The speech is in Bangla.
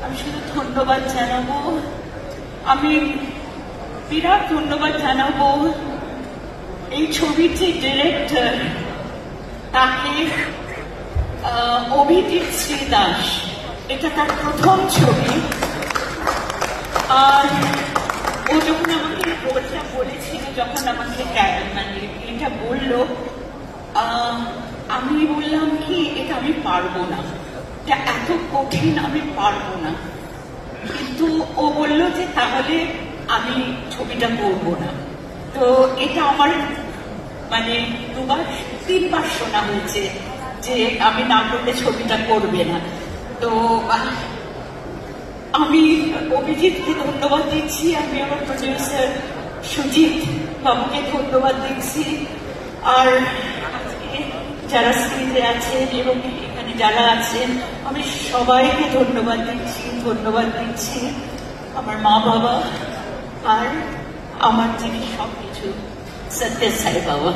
আমি শুধু ধন্যবাদ জানাবো, আমি বিরাট ধন্যবাদ জানাবো এই ছবির যে ডিরেক্টর, তাকে অভিজিৎ শ্রী দাস। এটা তার প্রথম ছবি। আর ও যখন আমাকে রোলটা বলেছিল, যখন আমাকে মানে এটা বললো, আমি বললাম কি এটা আমি পারবো না, এটা এত কঠিন, আমি পারবো না। কিন্তু ও বললো যে তাহলে আমি ছবিটা করবো না। তো এটা আমার মানে 2-3বার শোনা হয়েছে যে আমি না করলে ছবিটা করবে না। তো আমি অভিজিৎকে ধন্যবাদ দিচ্ছি, আমি আমার প্রডিউসার সুজিত বাবুকে ধন্যবাদ দিচ্ছি, আর যারা স্ক্রিনে আছেন এবং এখানে যারা আছেন আমি সবাইকে ধন্যবাদ দিচ্ছি, আমার মা বাবা আর আমার যিনি সবকিছু সত্য সাই বাবা।